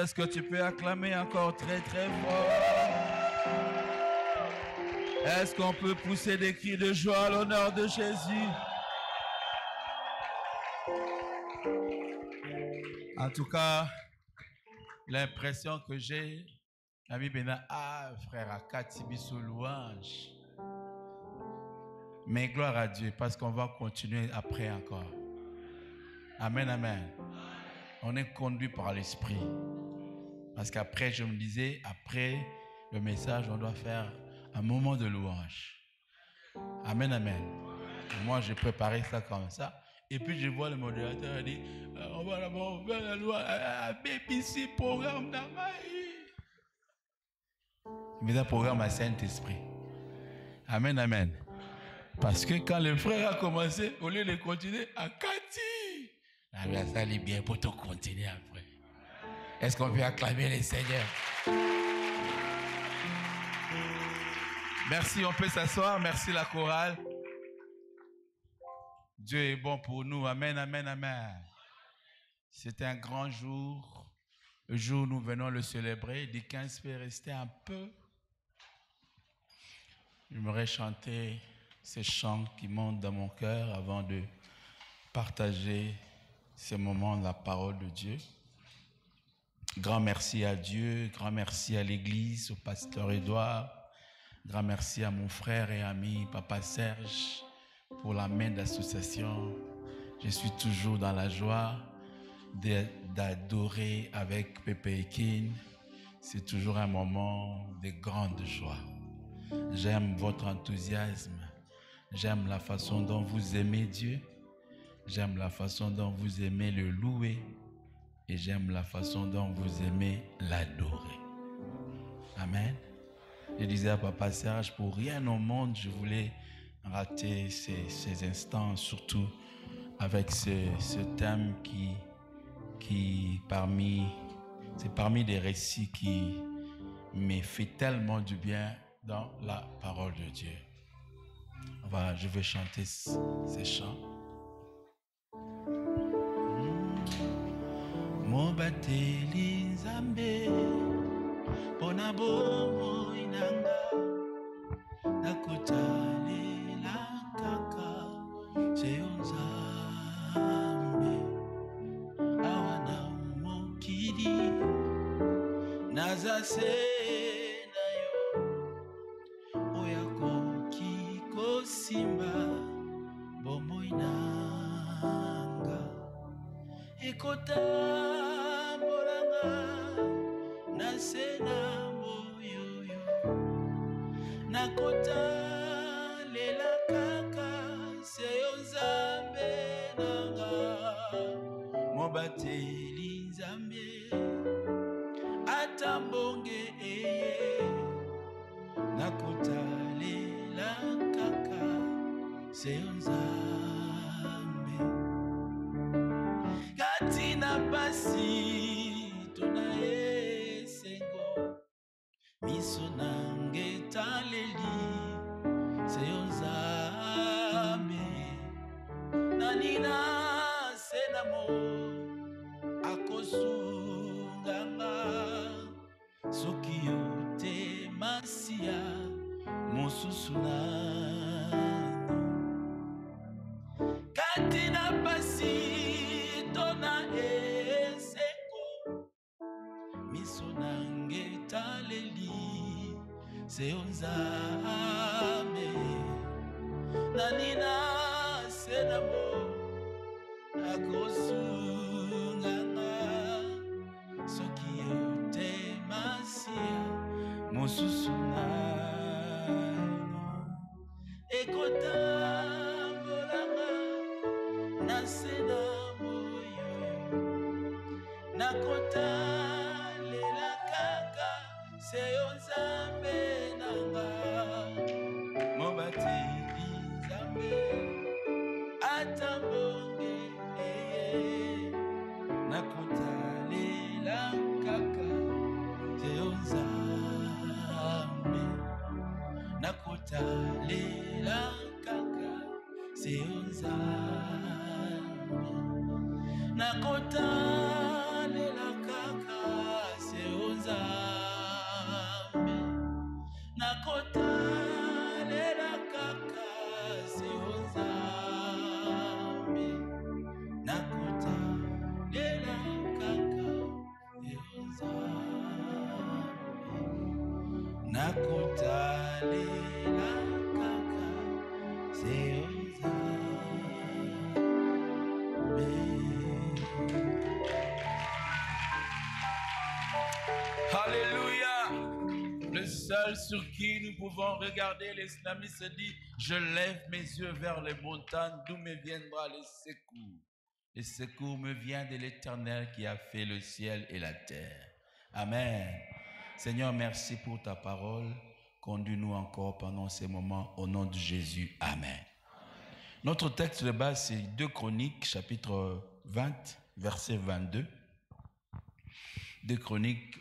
est-ce que tu peux acclamer encore très très fort? Est-ce qu'on peut pousser des cris de joie à l'honneur de Jésus? En tout cas, l'impression que j'ai, Ami Bena, frère Akatibi sous louange. Mais gloire à Dieu, parce qu'on va continuer après encore. Amen, amen. On est conduit par l'Esprit. Parce qu'après, je me disais, après le message, on doit faire un moment de louange. Amen, amen. Moi, j'ai préparé ça comme ça. Et puis, je vois le modérateur dire, on va d'abord faire la louange, BBC, programme d'Amaï. Mais un programme à Saint-Esprit. Amen, amen. Parce que quand le frère a commencé, au lieu de continuer, à Cathy, ça allait bien pour te continuer après. Est-ce qu'on peut acclamer les seigneurs? Merci, on peut s'asseoir. Merci la chorale. Dieu est bon pour nous. Amen, amen, amen. C'est un grand jour. Le jour où nous venons le célébrer. Dès 15 peut rester un peu. J'aimerais chanter ces chants qui montent dans mon cœur avant de partager ces moments de la parole de Dieu. Grand merci à Dieu, grand merci à l'Église, au pasteur Édouard, grand merci à mon frère et ami Papa Serge pour la main d'association. Je suis toujours dans la joie d'adorer avec Pépé Ekin. C'est toujours un moment de grande joie. J'aime votre enthousiasme. J'aime la façon dont vous aimez Dieu. J'aime la façon dont vous aimez le louer. Et j'aime la façon dont vous aimez l'adorer. Amen. Je disais à Papa Serge, pour rien au monde, je voulais rater ces instants, surtout avec ce thème c'est parmi des récits qui me fait tellement du bien dans la parole de Dieu. Voilà, je vais chanter ces chants. Mobateli Nzambe pona bomo inanga nakotalela kaka seyo Nzambe awana mokili nazase na yo oyakoki kosimba bomo inanga ekotambolanga nasena moyoyo nakotalela kaka seyo Nzambe nanga mobateli Nzambe atambonge eye nakotalela kaka seyo Nzambe katina pasi tona esengo miso nange taleli seyo Nzambe nanina senamo akosunganga soki yote masia mosusu nano katina pasi tona esengo miso nange taleli seyo Nzambe nanina senamo akosunganga soki yote masia mosusu nano ekotambolanga nasena moyoyo nakotalela kaka seyo Nzambe nanga mobateli Nzambe atambonge nakotalela kaka seyo Nzambe Alléluia. Le seul sur qui nous pouvons regarder, l'islamiste dit, je lève mes yeux vers les montagnes, d'où me viendra le secours. Le secours me vient de l'Éternel qui a fait le ciel et la terre. Amen. Seigneur, merci pour ta parole. Conduis-nous encore pendant ces moments au nom de Jésus. Amen. Notre texte de base, c'est 2 Chroniques, chapitre 20, verset 22. 2 Chroniques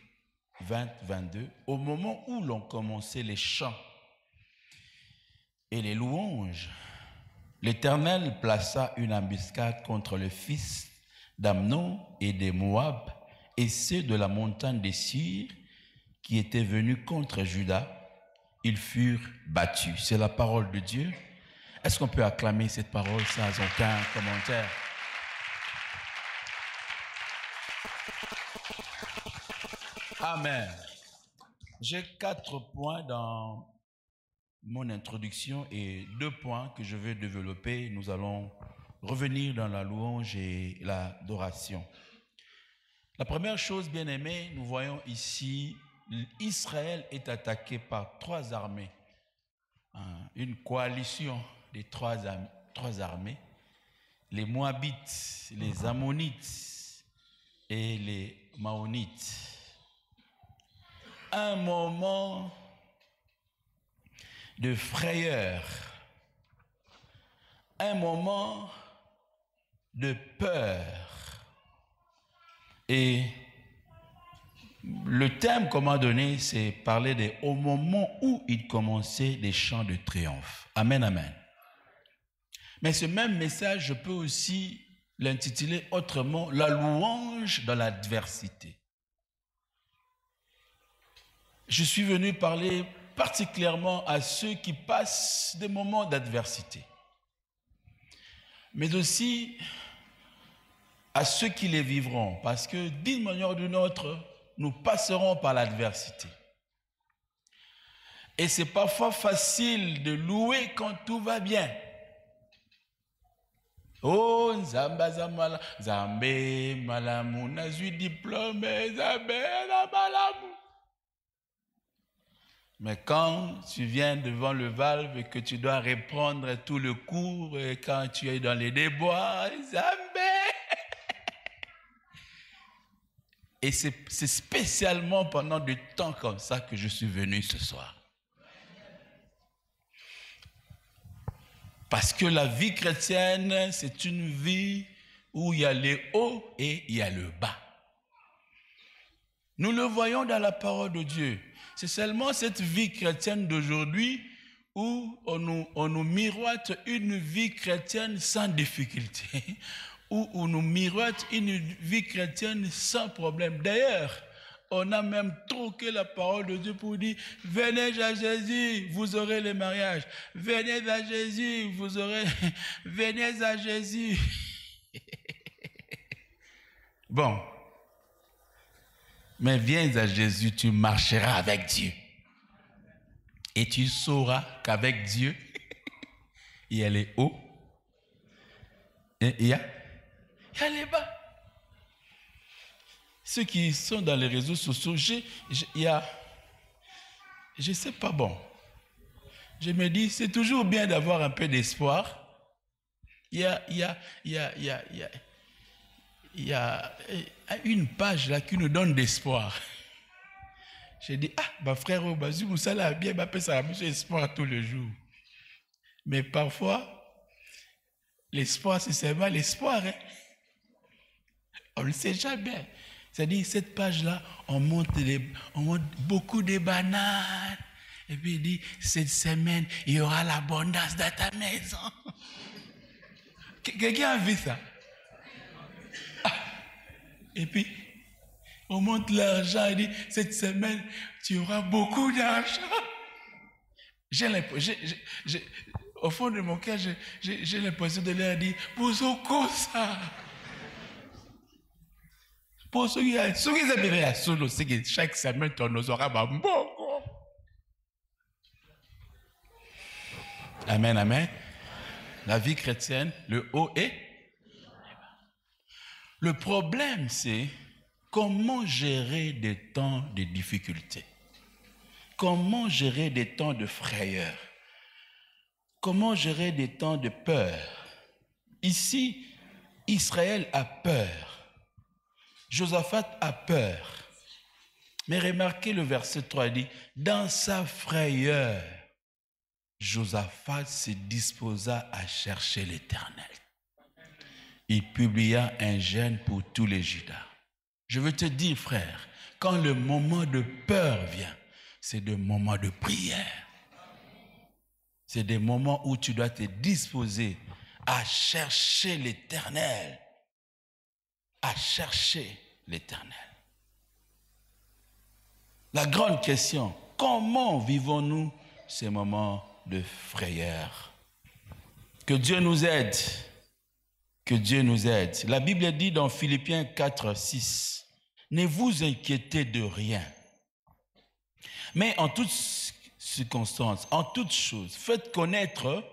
20, 22. Au moment où l'on commençait les chants et les louanges, l'Éternel plaça une embuscade contre le fils d'Amnon et des Moab et ceux de la montagne des Syr qui étaient venus contre Juda. Ils furent battus. C'est la parole de Dieu. Est-ce qu'on peut acclamer cette parole sans aucun commentaire? Amen. J'ai 4 points dans mon introduction et 2 points que je veux développer. Nous allons revenir dans la louange et l'adoration. La première chose, bien aimée, nous voyons ici, Israël est attaqué par 3 armées. Une coalition des 3 armées. Les Moabites, les Ammonites et les Maonites. Un moment de frayeur, un moment de peur. Et le thème qu'on m'a donné, c'est parler au moment où il commençait les chants de triomphe. Amen, amen. Mais ce même message, je peux aussi l'intituler autrement, la louange dans l'adversité. Je suis venu parler particulièrement à ceux qui passent des moments d'adversité, mais aussi à ceux qui les vivront, parce que d'une manière ou d'une autre, nous passerons par l'adversité. Et c'est parfois facile de louer quand tout va bien. Oh, Nzamba Zamala, Zambé Malamu, Nazui diplôme, Zambé Malamu. Mais quand tu viens devant le valve et que tu dois reprendre tout le cours, et quand tu es dans les déboires, Zambé. Et c'est spécialement pendant des temps comme ça que je suis venu ce soir. Parce que la vie chrétienne, c'est une vie où il y a les hauts et il y a le bas. Nous le voyons dans la parole de Dieu. C'est seulement cette vie chrétienne d'aujourd'hui où on nous miroite une vie chrétienne sans difficulté, où on nous miroite une vie chrétienne sans problème. D'ailleurs, on a même troqué la parole de Dieu pour dire « Venez à Jésus, vous aurez le mariage. Venez à Jésus, vous aurez... Venez à Jésus. » Bon. Mais viens à Jésus, tu marcheras avec Dieu. Et tu sauras qu'avec Dieu, il y a les hauts et il y a les bas. Ceux qui sont dans les réseaux sociaux, je sais pas bon. Je me dis, c'est toujours bien d'avoir un peu d'espoir. Il y a une page là qui nous donne d'espoir. J'ai dit, ma frère, si vous savez bien, ça a mis espoir tous les jours. Mais parfois, l'espoir, c'est seulement l'espoir. Hein? On ne le sait jamais. C'est-à-dire, cette page-là, on monte beaucoup de bananes. Et puis il dit, cette semaine, il y aura l'abondance dans ta maison. Quelqu'un a vu ça? Et puis, on monte l'argent et dit, cette semaine, tu auras beaucoup d'argent. Au fond de mon cœur, j'ai l'impression de leur dire, pour ce ça. Pour ceux qui ont chaque semaine, on nous aura beaucoup. Amen, amen. La vie chrétienne, le haut et le bas. Le problème, c'est comment gérer des temps de difficulté. Comment gérer des temps de frayeur. Comment gérer des temps de peur. Ici, Israël a peur. Josaphat a peur. Mais remarquez le verset 3, il dit, dans sa frayeur, Josaphat se disposa à chercher l'Éternel. Il publia un jeûne pour tous les Judas. Je veux te dire, frère, quand le moment de peur vient, c'est des moments de prière. C'est des moments où tu dois te disposer à chercher l'Éternel. À chercher l'Éternel. La grande question, comment vivons-nous ces moments de frayeur? Que Dieu nous aide. Que Dieu nous aide. La Bible dit dans Philippiens 4, 6, ne vous inquiétez de rien. Mais en toutes circonstances, en toutes choses, faites connaître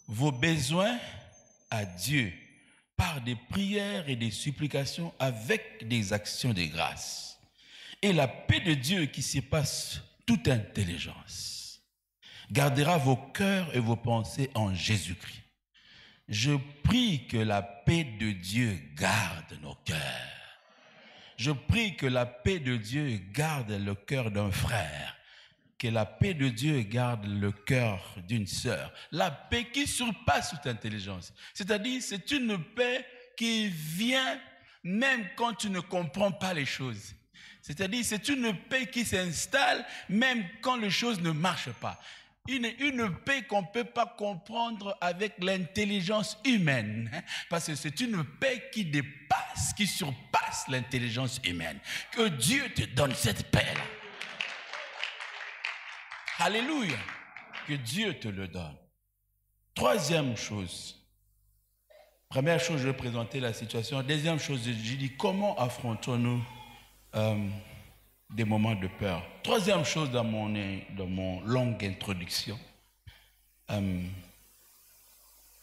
vos besoins à Dieu par des prières et des supplications avec des actions de grâce. Et la paix de Dieu qui surpasse toute intelligence gardera vos cœurs et vos pensées en Jésus-Christ. Je prie que la paix de Dieu garde nos cœurs. Je prie que la paix de Dieu garde le cœur d'un frère. Que la paix de Dieu garde le cœur d'une sœur. La paix qui surpasse toute intelligence. C'est-à-dire, c'est une paix qui vient même quand tu ne comprends pas les choses. C'est-à-dire, c'est une paix qui s'installe même quand les choses ne marchent pas. Une paix qu'on ne peut pas comprendre avec l'intelligence humaine. Parce que c'est une paix qui dépasse, qui surpasse l'intelligence humaine. Que Dieu te donne cette paix-là. Alléluia. Que Dieu te le donne. Troisième chose. Première chose, je vais présenter la situation. Deuxième chose, je dis comment affrontons-nous des moments de peur. Troisième chose dans mon longue introduction.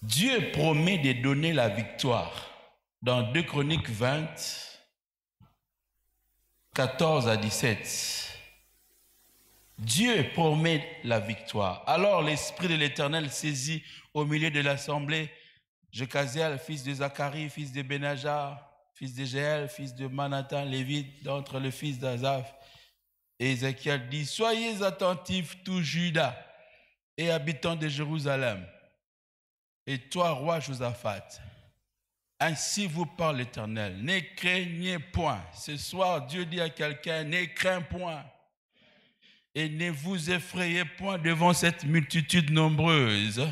Dieu promet de donner la victoire. Dans 2 Chroniques 20, 14 à 17. Dieu promet la victoire. Alors l'Esprit de l'Éternel saisit au milieu de l'assemblée Jecaziel, fils de Zacharie, fils de Benaja, fils de Jéel, fils de Manathan, Lévite, d'entre les fils d'Azaph. Et Ézéchiel dit, soyez attentifs, tout Juda et habitants de Jérusalem. Et toi, roi Josaphat, ainsi vous parle l'Éternel, ne craignez point. Ce soir, Dieu dit à quelqu'un, ne crains point. Et ne vous effrayez point devant cette multitude nombreuse,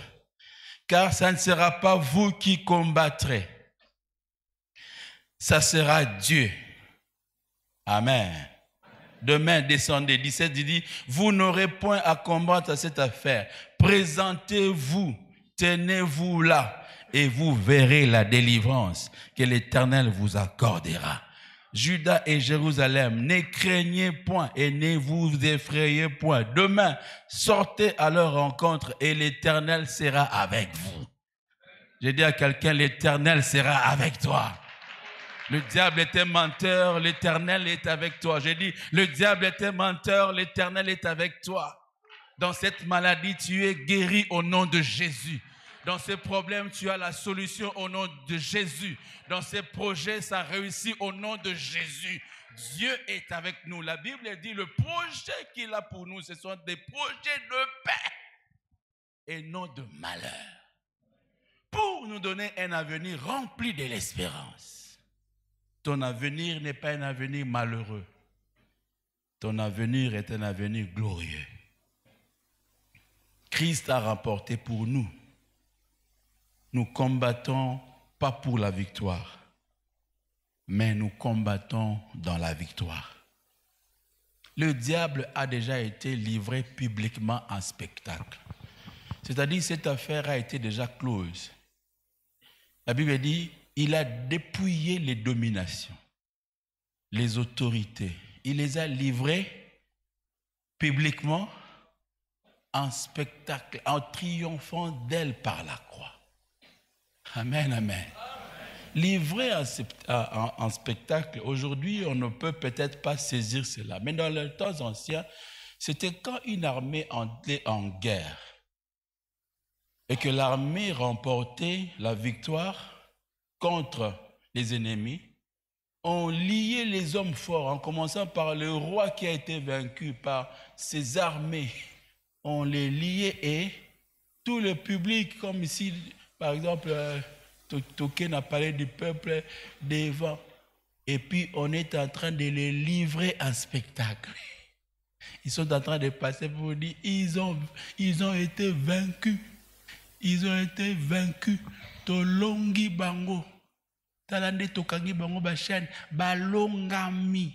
car ça ne sera pas vous qui combattrez. Ça sera Dieu. Amen. Demain, descendez. 17, il dit, vous n'aurez point à combattre à cette affaire. Présentez-vous, tenez-vous là, et vous verrez la délivrance que l'Éternel vous accordera. Juda et Jérusalem, ne craignez point et ne vous effrayez point. Demain, sortez à leur rencontre et l'Éternel sera avec vous. J'ai dit à quelqu'un, l'Éternel sera avec toi. Le diable est un menteur, l'Éternel est avec toi. J'ai dit, le diable est un menteur, l'Éternel est avec toi. Dans cette maladie, tu es guéri au nom de Jésus. Dans ces problèmes, tu as la solution au nom de Jésus. Dans ces projets, ça réussit au nom de Jésus. Dieu est avec nous. La Bible dit, le projet qu'il a pour nous, ce sont des projets de paix et non de malheur. Pour nous donner un avenir rempli de l'espérance. Ton avenir n'est pas un avenir malheureux. Ton avenir est un avenir glorieux. Christ a remporté pour nous. Nous combattons pas pour la victoire, mais nous combattons dans la victoire. Le diable a déjà été livré publiquement en spectacle. C'est-à-dire cette affaire a été déjà close. La Bible dit, il a dépouillé les dominations, les autorités. Il les a livrées publiquement en spectacle, en triomphant d'elle par la croix. Amen, amen. Livré en spectacle, aujourd'hui, on ne peut peut-être pas saisir cela. Mais dans les temps anciens, c'était quand une armée entrait en guerre et que l'armée remportait la victoire contre les ennemis, on liait les hommes forts, en commençant par le roi qui a été vaincu par ses armées. On les liait et tout le public, comme ici, par exemple, Token a parlé du peuple devant. Et puis, on est en train de les livrer en spectacle. Ils sont en train de passer pour dire, ils ont été vaincus. Ils ont été vaincus. Tolongi bango. Talande tokangi bango bashan. Balongami.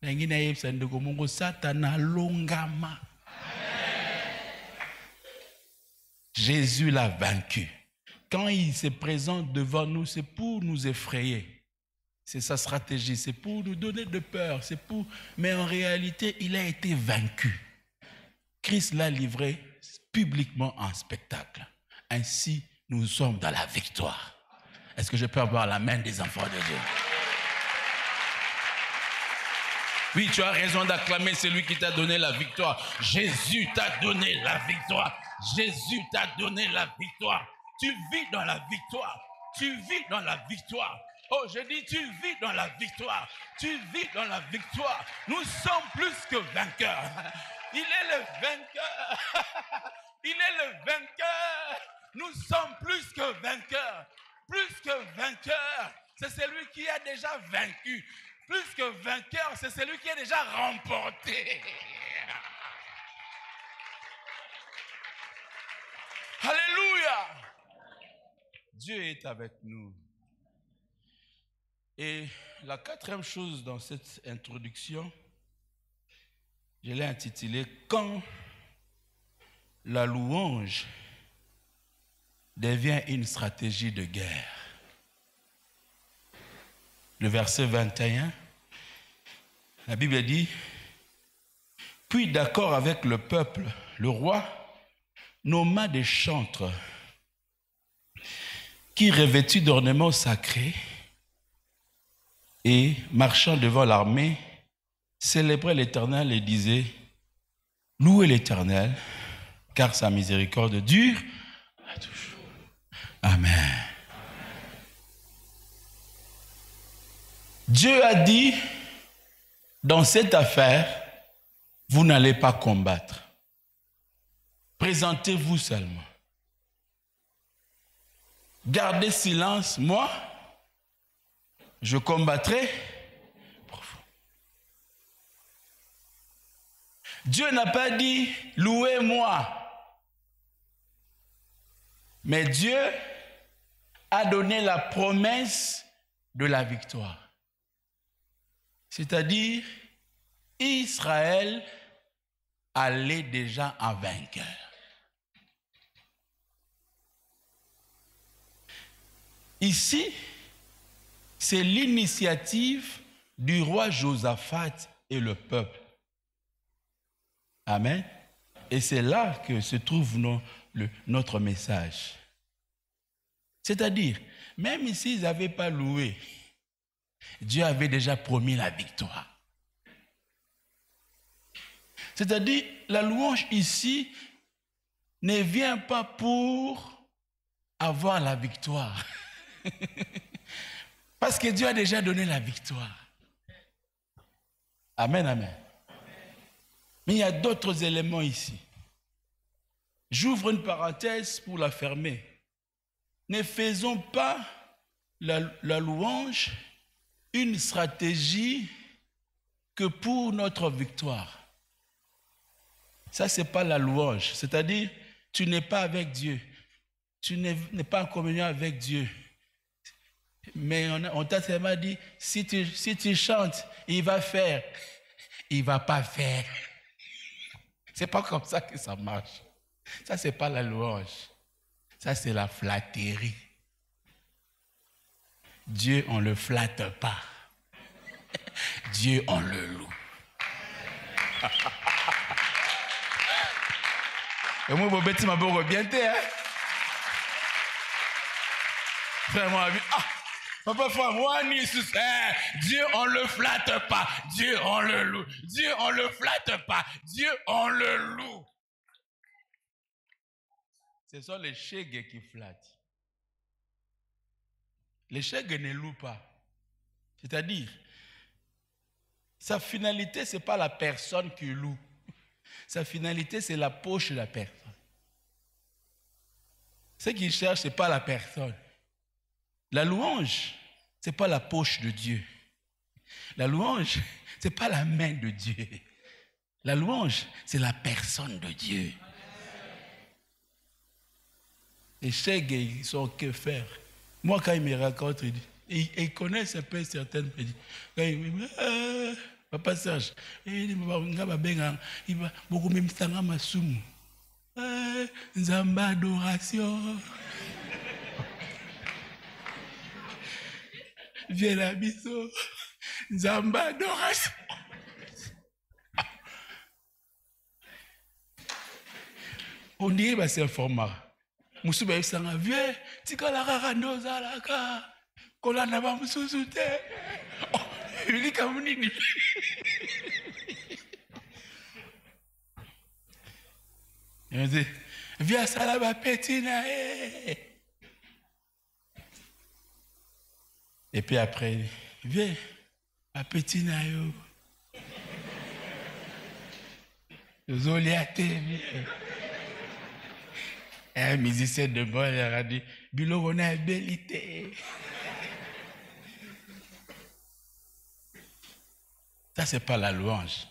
Nangina yepsandoko mongo satana longama. Jésus l'a vaincu. Quand il se présente devant nous, c'est pour nous effrayer. C'est sa stratégie, c'est pour nous donner de peur, mais en réalité, il a été vaincu. Christ l'a livré publiquement en spectacle. Ainsi, nous sommes dans la victoire. Est-ce que je peux avoir la main des enfants de Dieu? Oui, tu as raison d'acclamer celui qui t'a donné la victoire. Jésus t'a donné la victoire. Jésus t'a donné la victoire. Tu vis dans la victoire. Tu vis dans la victoire. Oh, je dis, tu vis dans la victoire. Tu vis dans la victoire. Nous sommes plus que vainqueurs. Il est le vainqueur. Il est le vainqueur. Nous sommes plus que vainqueurs. Plus que vainqueurs. C'est celui qui a déjà vaincu. Plus que vainqueur, c'est celui qui a déjà remporté. Alléluia. Dieu est avec nous. Et la quatrième chose dans cette introduction, je l'ai intitulée « Quand la louange devient une stratégie de guerre ». Le verset 21, la Bible dit « Puis d'accord avec le peuple, le roi nomma des chantres qui, revêtus d'ornements sacrés et marchant devant l'armée, célébraient l'Éternel et disaient « Louez l'Éternel, car sa miséricorde dure à toujours. » Amen. Dieu a dit, dans cette affaire, vous n'allez pas combattre. Présentez-vous seulement. Gardez silence, moi, je combattrai pour vous. Dieu n'a pas dit, louez-moi. Mais Dieu a donné la promesse de la victoire. C'est-à-dire, Israël allait déjà en vainqueur. Ici, c'est l'initiative du roi Josaphat et le peuple. Amen. Et c'est là que se trouve notre message. C'est-à-dire, même s'ils n'avaient pas loué, Dieu avait déjà promis la victoire. C'est-à-dire, la louange ici ne vient pas pour avoir la victoire. Parce que Dieu a déjà donné la victoire. Amen, amen. Mais il y a d'autres éléments ici. J'ouvre une parenthèse pour la fermer. Ne faisons pas la louange une stratégie que pour notre victoire. Ça, ce n'est pas la louange. C'est-à-dire, tu n'es pas avec Dieu. Tu n'es pas en communion avec Dieu. Mais on t'a seulement dit, si tu chantes, il va faire. Il ne va pas faire. Ce n'est pas comme ça que ça marche. Ça, ce n'est pas la louange. Ça, c'est la flatterie. Dieu, on ne le flatte pas. Dieu, on le loue. Et moi, je vais me bien hein. Frère, moi, papa, frère, moi, Dieu, on le flatte pas. Dieu, on le loue. Dieu, on le flatte pas. Dieu, on le loue. Ce sont les chègues qui flattent. Les chègues ne louent pas. C'est-à-dire, sa finalité, ce n'est pas la personne qui loue. Sa finalité, c'est la poche de la personne. Ce qu'il cherche, ce n'est pas la personne. La louange, ce n'est pas la poche de Dieu. La louange, ce n'est pas la main de Dieu. La louange, c'est la personne de Dieu. Les chèques, ils sont que faire. Moi, quand ils me racontent, ils connaissent un peu certaines petites. Quand ils me disent, Papa Serge, il va beaucoup même s'en amassoum. Nzamba adoration. Viens la biso. Nzamba adoration. On dit que c'est un format. Musuba yisanga vieux tikala kaka ndoza laka kola na ba mususu te ilika munini yende vieux sala ba petit na et puis après vieux ba petit na yo zoliate vieux. Un musicien de bon, il a dit, Bilo, on a une bellité. Ça, ce n'est pas la louange.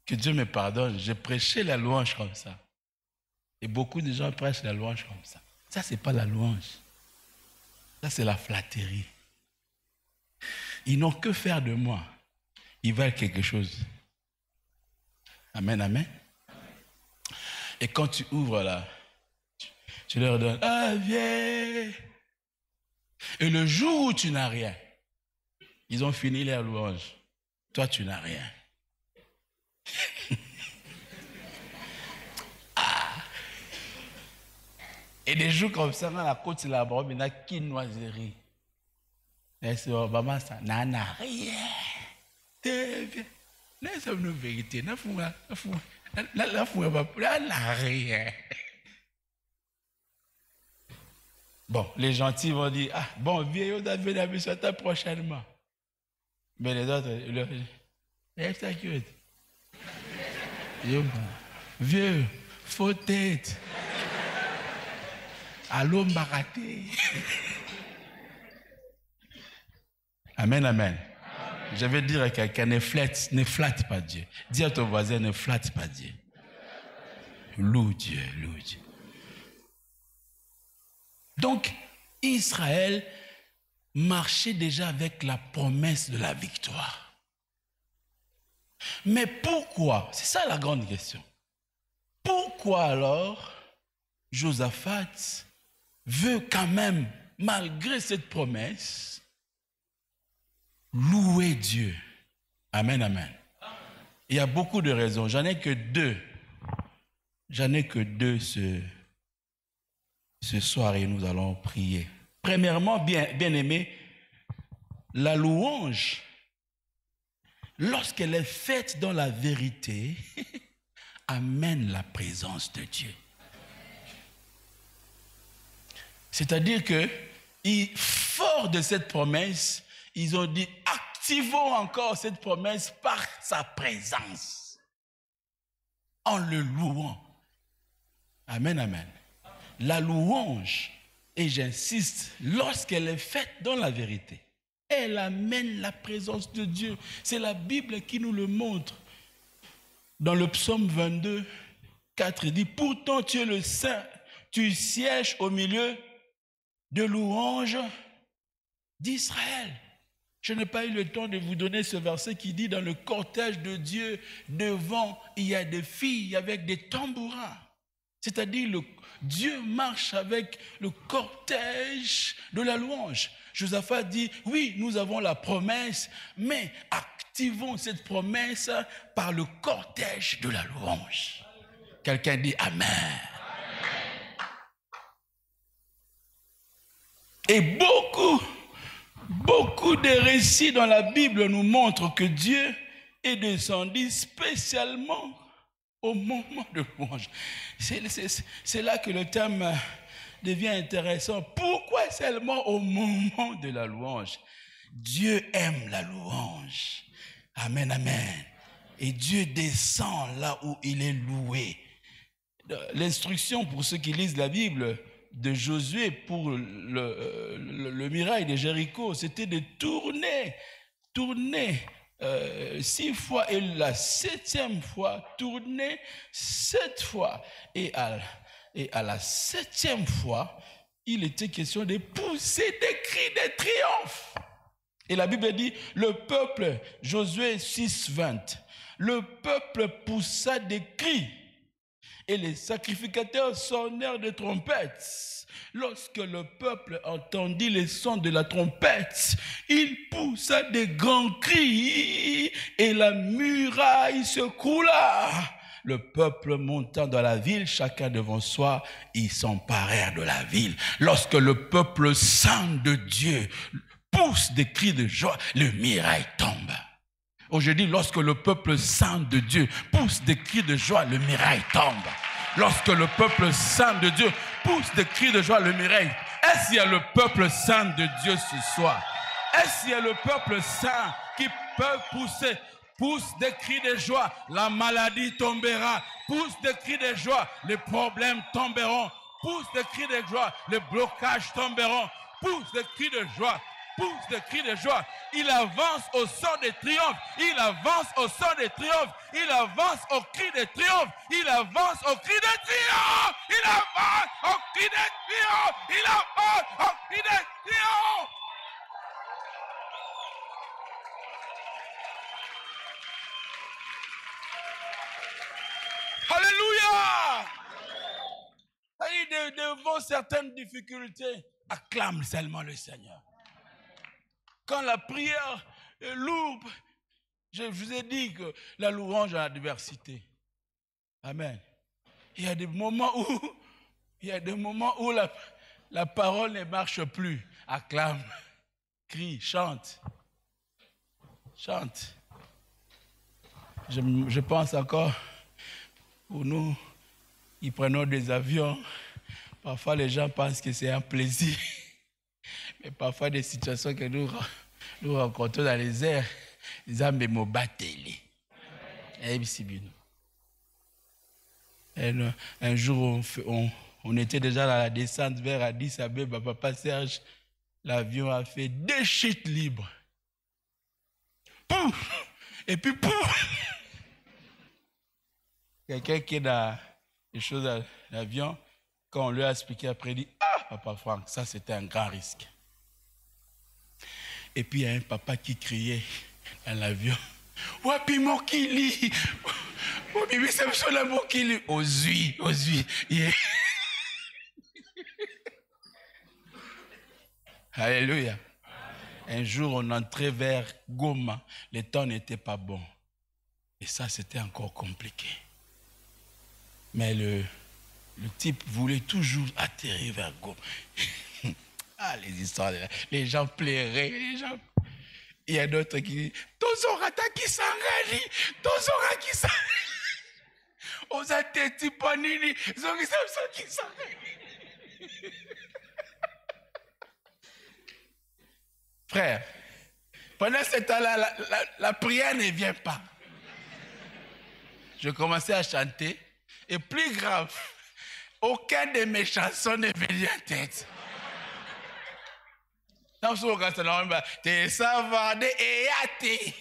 Que Dieu me pardonne, j'ai prêché la louange comme ça. Et beaucoup de gens prêchent la louange comme ça. Ça, ce n'est pas la louange. Ça, c'est la flatterie. Ils n'ont que faire de moi. Ils veulent quelque chose. Amen, amen. Et quand tu ouvres là, tu leur donnes, viens. Et le jour où tu n'as rien, ils ont fini leur louange. Toi, tu n'as rien. Et des jours comme ça, dans la côte de la Brobe, il y a quinoiserie. Et c'est Obama, ça n'a rien. Laisse-nous vérité. La fouille n'a rien. Bon, les gentils vont dire, bon, vieux, on a vu la mission prochainement. Mais les autres, ils leur disent, t'inquiète. Vieux, faut tête. Allô, mbaraté. Amen, amen. Je vais dire à quelqu'un, ne flatte pas Dieu. Dis à ton voisin, ne flatte pas Dieu. Loue Dieu, loue Dieu. Donc, Israël marchait déjà avec la promesse de la victoire. Mais pourquoi? C'est ça la grande question. Pourquoi alors Josaphat veut quand même, malgré cette promesse, louer Dieu? Amen, amen. Il y a beaucoup de raisons. J'en ai que deux. J'en ai que deux ce soir et nous allons prier. Premièrement, bien aimé, la louange, lorsqu'elle est faite dans la vérité, amène la présence de Dieu. C'est-à-dire que, fort de cette promesse, ils ont dit, activons encore cette promesse par sa présence, en le louant. Amen, amen. La louange, et j'insiste, lorsqu'elle est faite dans la vérité, elle amène la présence de Dieu. C'est la Bible qui nous le montre. Dans le psaume 22, 4, il dit, pourtant tu es le Saint, tu sièges au milieu de louanges d'Israël. Je n'ai pas eu le temps de vous donner ce verset qui dit, dans le cortège de Dieu, devant, il y a des filles avec des tambourins. C'est-à-dire, Dieu marche avec le cortège de la louange. Josaphat dit, oui, nous avons la promesse, mais activons cette promesse par le cortège de la louange. Quelqu'un dit Amen. Et beaucoup de récits dans la Bible nous montrent que Dieu est descendu spécialement au moment de louange. C'est là que le thème devient intéressant. Pourquoi seulement au moment de la louange? Dieu aime la louange. Amen, amen. Et Dieu descend là où il est loué. L'instruction pour ceux qui lisent la Bible de Josué pour le miracle de Jéricho, c'était de tourner 6 fois et la 7e fois, tourner 7 fois. Et à la 7e fois, il était question de pousser des cris de triomphe. Et la Bible dit, le peuple, Josué 6:20, le peuple poussa des cris et les sacrificateurs sonnèrent de trompettes. Lorsque le peuple entendit les sons de la trompette, il poussa des grands cris et la muraille se coula. Le peuple montant dans la ville, chacun devant soi, ils s'emparèrent de la ville. Lorsque le peuple saint de Dieu pousse des cris de joie, le muraille tombe. Aujourd'hui, lorsque le peuple saint de Dieu pousse des cris de joie, le muraille tombe. Lorsque le peuple saint de Dieu pousse des cris de joie, le muraille. Est-ce qu'il y a le peuple saint de Dieu ce soir? Est-ce qu'il y a le peuple saint qui peut pousse des cris de joie, la maladie tombera. Pousse des cris de joie, les problèmes tomberont. Pousse des cris de joie, les blocages tomberont. Pousse des cris de joie. Pousse des cris de joie. Il avance au son de triomphe. Il avance au son de triomphe. Il avance au cri de triomphe. Il avance au cri de triomphe. Il avance au cri de triomphe. Il avance au cri de triomphe. Alléluia. Devant certaines difficultés, acclame seulement le Seigneur. Quand la prière est lourde, je vous ai dit que la louange a l'adversité. Amen. Il y a des moments où la parole ne marche plus. Acclame, crie, chante. Chante. Je pense encore, pour nous, qui prenons des avions, parfois les gens pensent que c'est un plaisir. Mais parfois des situations que nous rencontrons dans les airs, les âmes me battent. Un jour, on était déjà dans la descente vers Addis Abeba. Papa Serge, l'avion a fait 2 chutes libres. Pouf! Et puis pouf! Quelqu'un qui est dans les choses dans l'avion, quand on lui a expliqué après, il dit « Ah, Papa Franck, ça c'était un grand risque. » Et puis il y a un papa qui criait dans l'avion « Wapi mokili! Wapi bisemsola mokili! » Ozui. Yeah. Alléluia. Un jour, on entrait vers Goma. Le temps n'était pas bon. Et ça, c'était encore compliqué. Mais le type voulait toujours atterrir vers Goma. Ah, les histoires, les gens pleuraient, Il y a d'autres qui disent Tozorata qui s'engalie, Tozora qui s'engalie. Ozateti panini, Zorisamso qui s'engalie. Frère, pendant ce temps-là, la prière ne vient pas. Je commençais à chanter, et plus grave, aucun de mes chansons ne venait en tête. Te savade e ate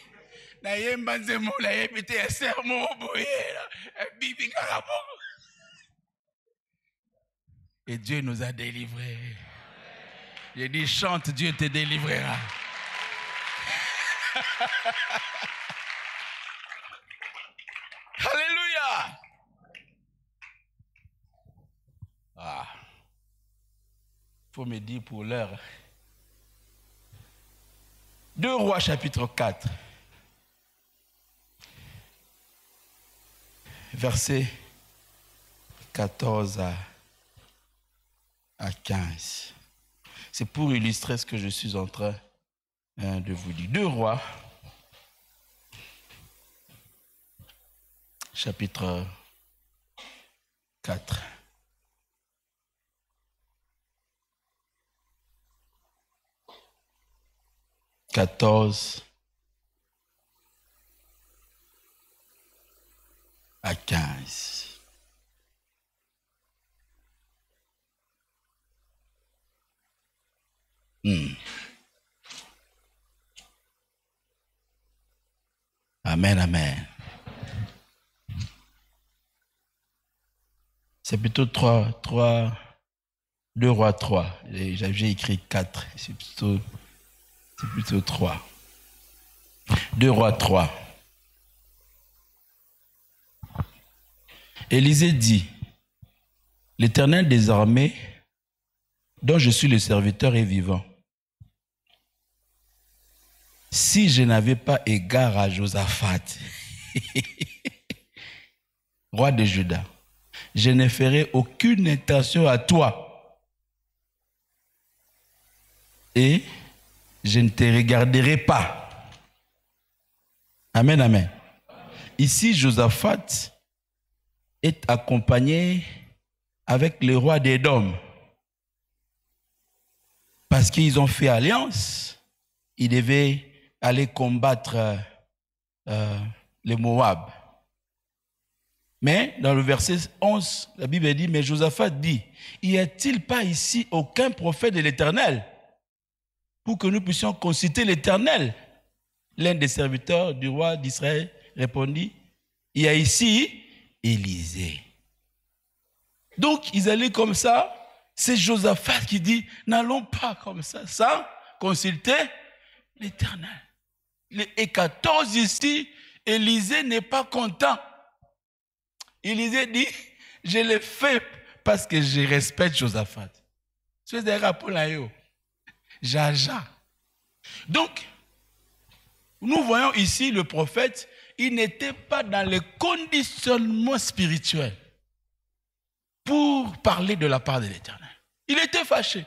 na yemba nzemo la yebite sermo boyela bibi karaboko. Et Dieu nous a délivrés. J'ai dit chante, Dieu te délivrera. Alléluia. Ah. Faut me dire pour l'heure. 2 Rois chapitre 4, verset 14 à 15. C'est pour illustrer ce que je suis en train de vous dire. 2 Rois, chapitre 4. « 14 à 15. Amen, amen. C'est plutôt 2 Rois 3. J'ai écrit 4. C'est plutôt 3. 2 Rois 3. Élisée dit, l'Éternel des armées, dont je suis le serviteur, est vivant. Si je n'avais pas égard à Josaphat, roi de Juda, je ne ferai aucune intention à toi. Et je ne te regarderai pas. Amen, amen. Ici, Josaphat est accompagné avec le roi d'Édom. Parce qu'ils ont fait alliance. Ils devaient aller combattre les Moab. Mais dans le verset 11, la Bible dit, mais Josaphat dit, y a-t-il pas ici aucun prophète de l'Éternel pour que nous puissions consulter l'Éternel? L'un des serviteurs du roi d'Israël répondit, il y a ici Élisée. Donc ils allaient comme ça. C'est Josaphat qui dit, n'allons pas comme ça, sans consulter l'Éternel. Et 14 ici, Élisée n'est pas content. Élisée dit, je l'ai fait parce que je respecte Josaphat. C'est des rapports là. Jaja. Donc, nous voyons ici le prophète, il n'était pas dans le conditionnement spirituel pour parler de la part de l'Éternel. Il était fâché.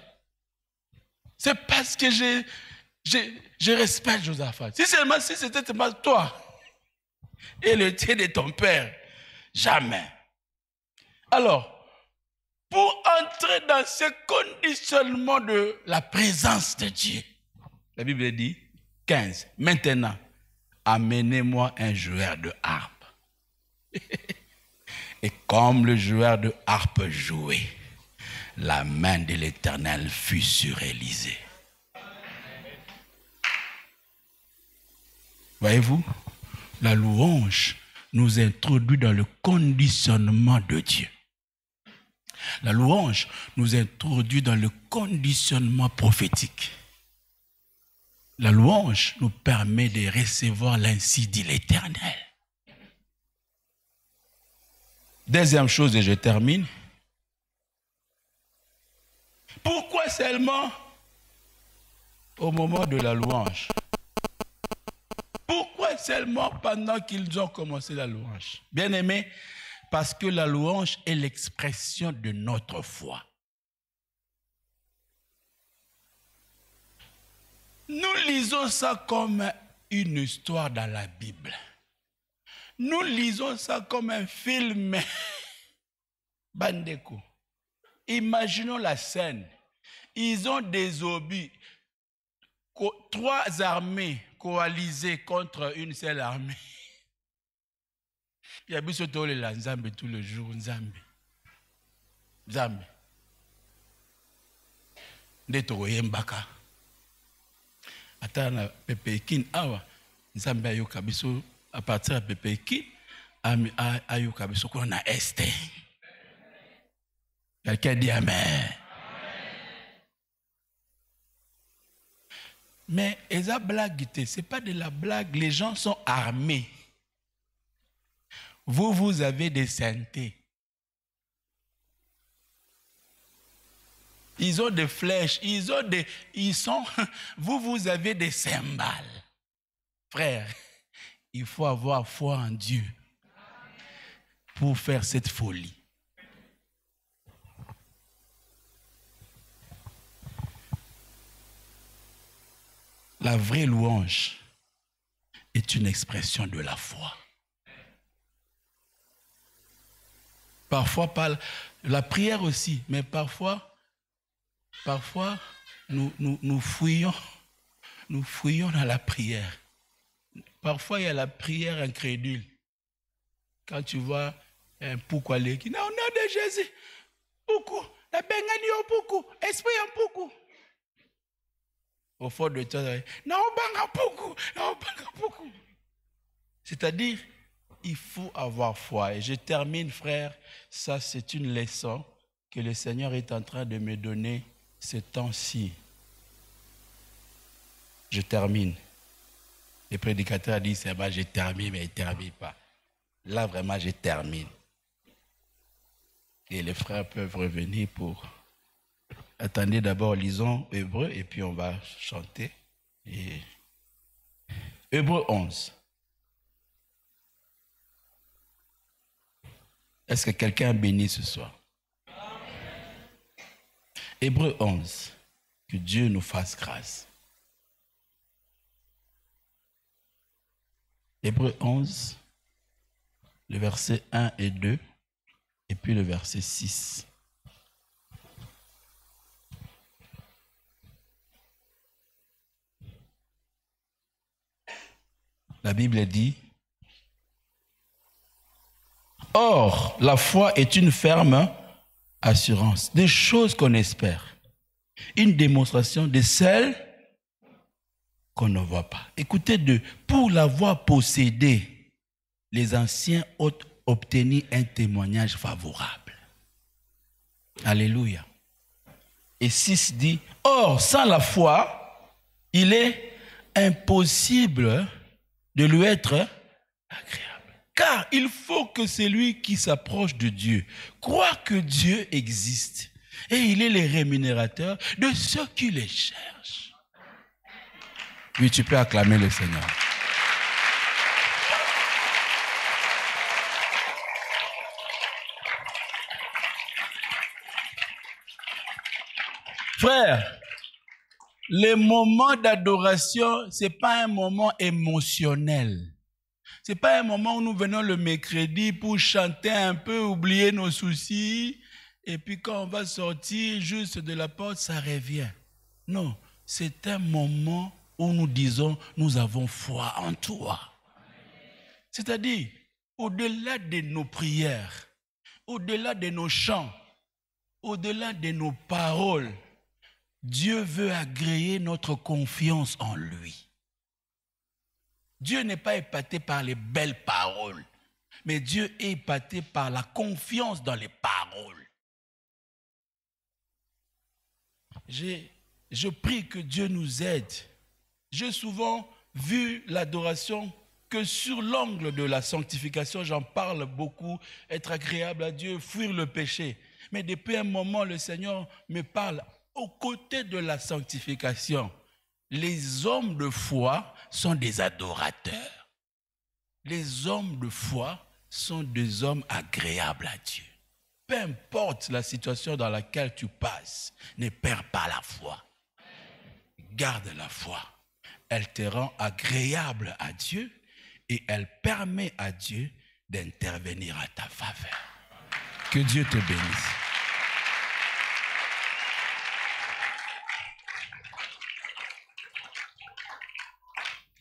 C'est parce que je respecte Josaphat. Si c'était seulement toi et le Dieu de ton père, jamais. Alors, pour entrer dans ce conditionnement de la présence de Dieu, la Bible dit 15. Maintenant, amenez-moi un joueur de harpe. Et comme le joueur de harpe jouait, la main de l'Éternel fut sur Élisée. Voyez-vous, la louange nous introduit dans le conditionnement de Dieu. La louange nous introduit dans le conditionnement prophétique. La louange nous permet de recevoir l'ainsi dit l'Éternel. Deuxième chose, et je termine. Pourquoi seulement au moment de la louange? Pourquoi seulement pendant qu'ils ont commencé la louange? Bien aimé, parce que la louange est l'expression de notre foi. Nous lisons ça comme une histoire dans la Bible. Nous lisons ça comme un film. Bandeko. Imaginons la scène. Ils ont des obus. 3 armées coalisées contre une seule armée. Il y a biso tole la Nzambe tout le jour. Nzambe. Ndeto yembaka. Atana pepekin awa. Nzambe ayoka biso à partir de pepekin ayoka biso ko na este. Quelqu'un dit amen. Mais eza blague, c'est pas de la blague, les gens sont armés. Vous avez des synthés. Ils ont des flèches, vous avez des cymbales. Frère, il faut avoir foi en Dieu pour faire cette folie. la vraie louange est une expression de la foi. Parfois, par la prière aussi, mais parfois nous fouillons dans la prière. Parfois, il y a la prière incrédule. Quand tu vois un poukou aller qui dit, au nom de Jésus, poukou, la bengani au poukou, esprit en poukou. Au fond de toi, non, banga poukou, non, banga poukou. C'est-à-dire, il faut avoir foi. Et je termine, frère, ça c'est une leçon que le Seigneur est en train de me donner ce temps-ci. Je termine. Les prédicateurs disent, c'est bon, je termine, mais ils ne terminent pas. Là, vraiment, je termine. Et les frères peuvent revenir pour... Attendez, d'abord, lisons Hébreux, et puis on va chanter. Et... Hébreux 11. Est-ce que quelqu'un a béni ce soir? Hébreux 11. Que Dieu nous fasse grâce. Hébreux 11, le verset 1 et 2, et puis le verset 6. La Bible dit, « Or, la foi est une ferme assurance des choses qu'on espère, une démonstration de celles qu'on ne voit pas. » Écoutez, pour l'avoir possédée, les anciens ont obtenu un témoignage favorable. Alléluia. Et 6 dit, « Or, sans la foi, il est impossible de lui être agréable. Car il faut que celui qui s'approche de Dieu croit que Dieu existe et il est le rémunérateur de ceux qui les cherchent. » Oui, tu peux acclamer le Seigneur. Frère, le moment d'adoration, ce n'est pas un moment émotionnel. Ce n'est pas un moment où nous venons le mercredi pour chanter un peu, oublier nos soucis, et puis quand on va sortir juste de la porte, ça revient. Non, c'est un moment où nous disons, nous avons foi en toi. C'est-à-dire, au-delà de nos prières, au-delà de nos chants, au-delà de nos paroles, Dieu veut agréer notre confiance en lui. Dieu n'est pas épaté par les belles paroles, mais Dieu est épaté par la confiance dans les paroles. Je prie que Dieu nous aide. J'ai souvent vu l'adoration que sur l'angle de la sanctification, j'en parle beaucoup, être agréable à Dieu, fuir le péché. Mais depuis un moment, le Seigneur me parle aux côtés de la sanctification. Les hommes de foi sont des adorateurs. Les hommes de foi sont des hommes agréables à Dieu. Peu importe la situation dans laquelle tu passes, ne perds pas la foi. Garde la foi. Elle te rend agréable à Dieu et elle permet à Dieu d'intervenir à ta faveur. Que Dieu te bénisse.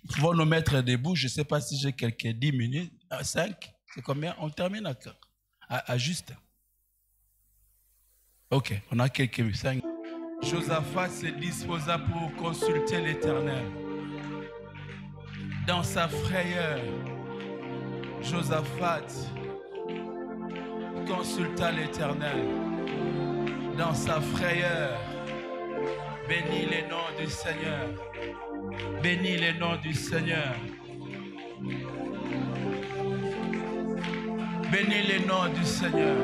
Nous pouvons nous mettre debout. Je ne sais pas si j'ai quelques 10 minutes. 5, c'est combien? On termine à juste. Ok, on a quelques 5. Josaphat se disposa pour consulter l'Éternel. Dans sa frayeur, Josaphat consulta l'Éternel. Dans sa frayeur, bénis le nom du Seigneur. Bénis le nom du Seigneur. Bénis le nom du Seigneur.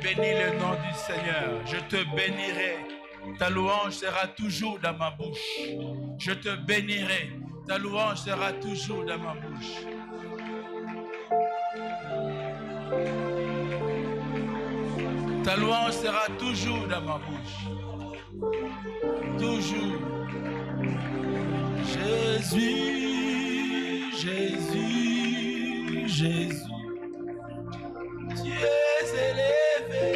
Bénis le nom du Seigneur. Je te bénirai. Ta louange sera toujours dans ma bouche. Je te bénirai. Ta louange sera toujours dans ma bouche. Ta louange sera toujours dans ma bouche. Toujours. Jésus, Jésus, Jésus, tu es élevé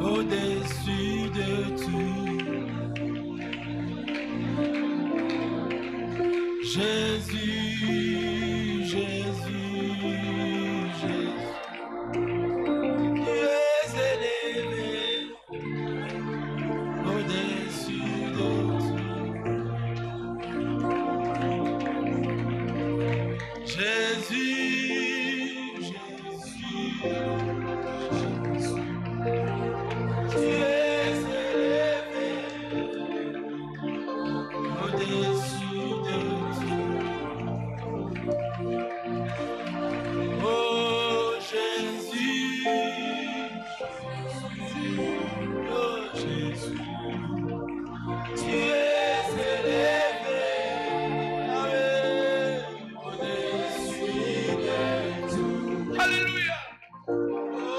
au-dessus de tout. Jésus, Jésus, Jésus, tu es élevé au-dessus de tout. Jésus, Jésus, Jésus, tu es élevé au-dessus de tout. Oh Jésus, oh Jésus, tu es élevé au-dessus de tout. Alléluia. Oh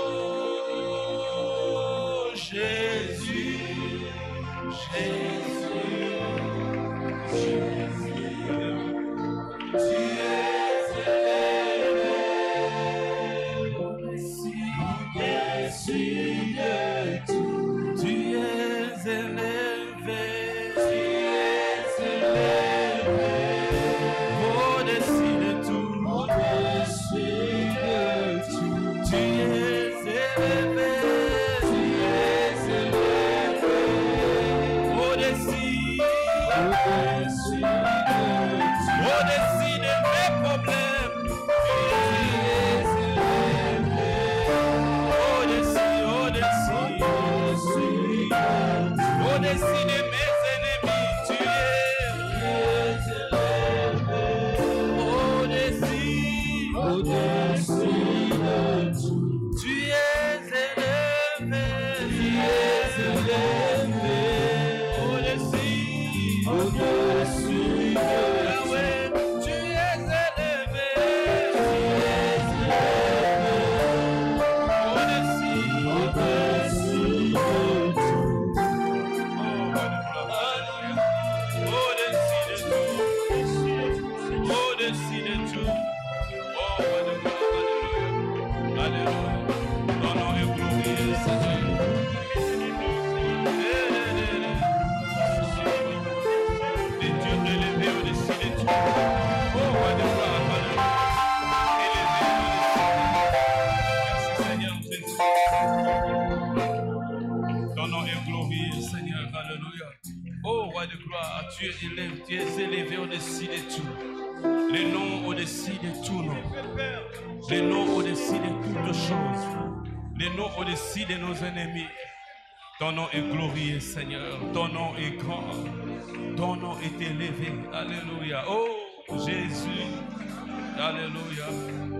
Jésus, Jésus, Jésus, tu es élevé au-dessus de tout. Tu es élevé, tu es élevé au-dessus de tout, au-dessus de tout. Tu es élevé, tu es élevé au-dessus, au-dessus de tout, au-dessus de mes problèmes. Tu es élevé au-dessus, au-dessus, au-dessus de tout, au-dessus de mes ennemis. Tu es élevé au-dessus, au-dessus de tout. Tu es élevé, tu es élevé au-dessus, au-dessus de Yahweh. Tu es élevé, tu es élevé au-dessus, au-dessus de tout. Au-dessus de tout, au-dessus de tout. Oh, alléluia, alléluia. Ton nom est glorieux, Seigneur. Les dieux élevés au-dessus de tout. Oh, roi de gloire, alléluia. Élevé au-dessus. Merci, Seigneur Jésus. Ton nom est glorieux, Seigneur, alléluia. Oh, roi de gloire, tu es élevé au-dessus de tout. Le nom au-dessus de tout nom. Le nom au-dessus de toutes choses. Le nom au-dessus de nos ennemis. Ton nom est glorieux, Seigneur. Ton nom est grand. Ton nom est élevé. Alléluia. Oh, Jésus. Alléluia.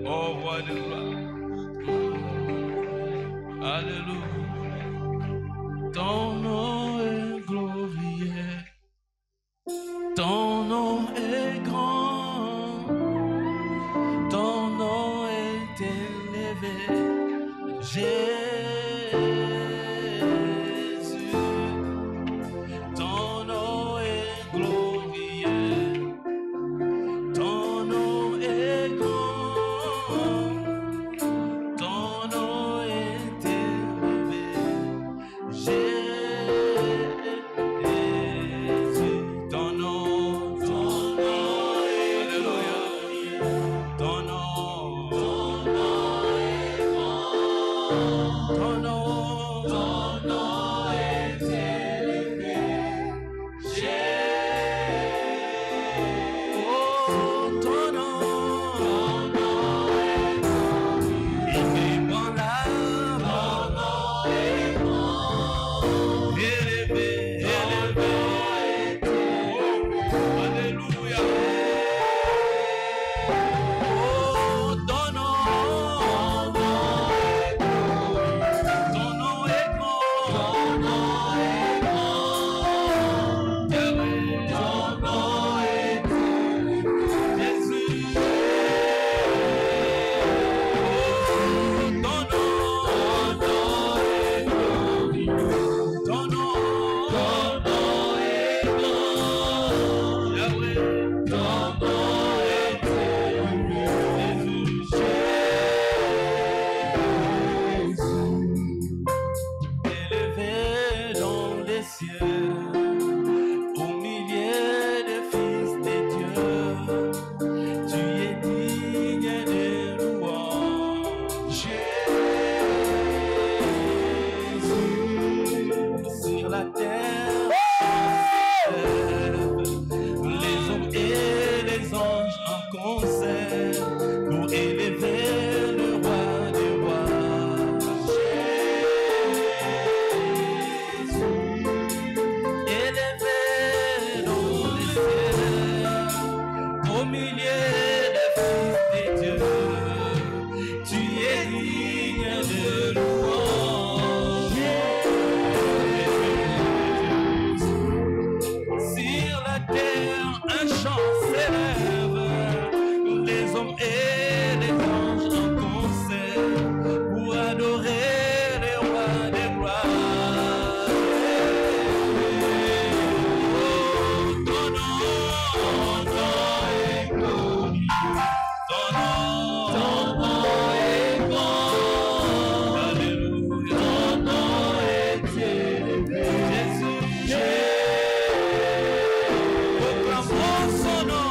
Oh, roi de gloire. Alléluia. Ton nom est glorieux. Ton nom est grand. Ton nom est élevé. Jésus, ton nom est glorieux, ton nom est grand, ton nom est élevé. concert pour élever le roi des rois. Jésus, élevé dans les cieux, au milieu des fils des dieux, tu es digne de louange. Sur la terre, un chant s'élève, les hommes et les anges en concert pour adorer les rois des rois. Oh, ton nom est glorieux, ton nom est grand, alléluia, ton nom est élevé, Jésus, proclamons son nom,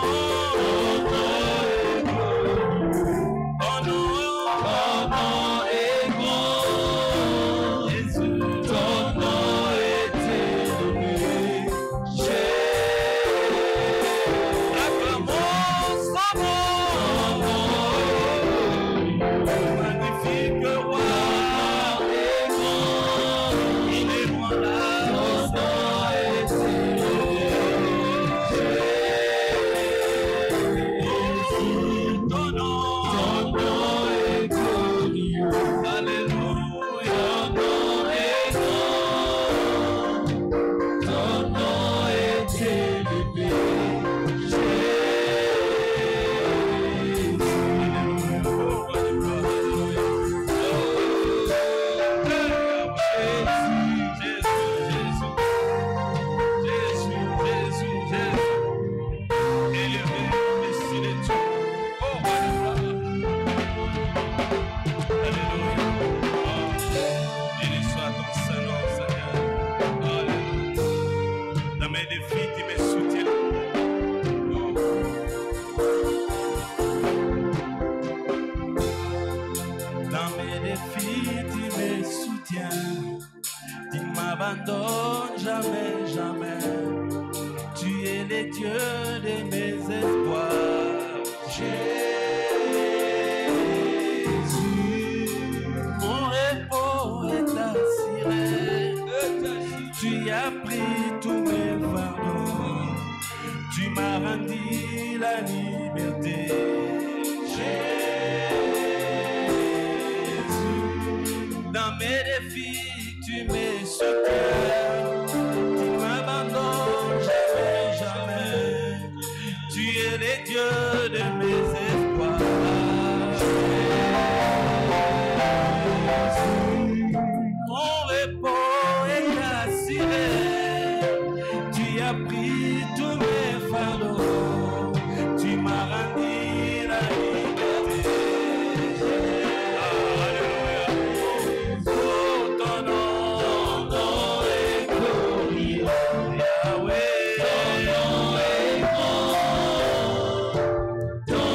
ton nom est grand, Jésus, ton nom est élevé, acclamons son nom, magnifique roi, inébranlable, ton nom est élevé, ton nom est glorieux, alléluia, ton nom est grand, ton nom est élevé, dans mes défis, tu me soutiens. Dans mes défis, tu me soutiens. Tu m'abandonnes jamais, jamais. Tu es le Dieu de mes espoirs. Jésus, mon repos est assuré. Tu as pris tous mes fardeaux. Tu m'as rendu la liberté. Jésus, dans mes défis, tu me soutiens. Tu m'abandonnes jamais, jamais. Tu es le Dieu de mes espoirs. Mon repos est assuré. Tu as pris tous mes fardeaux. Tu m'as rendu la liberté. Alléluia. Oh, ton nom est glorieux. Yahweh, ton nom est grand. Ton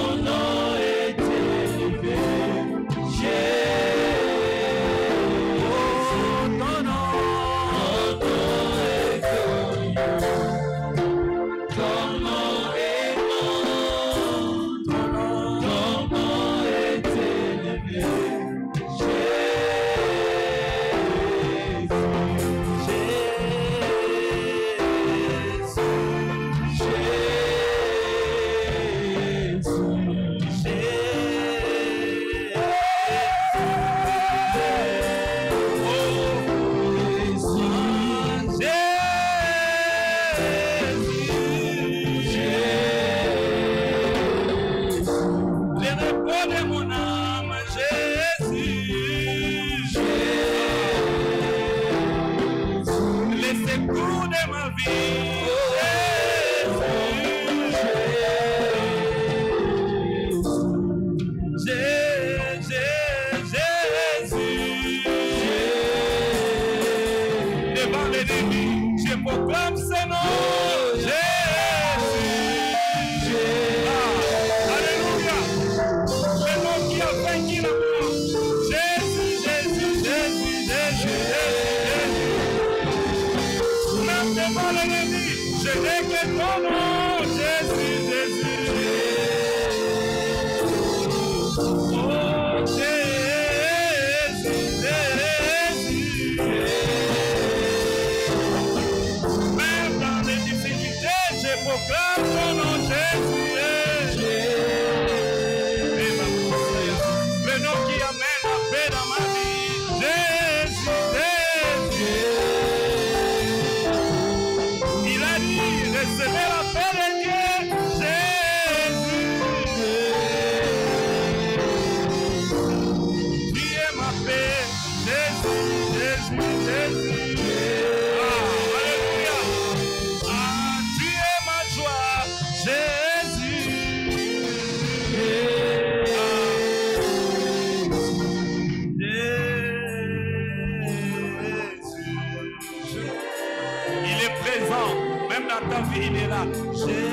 vie, il est là. Jésus.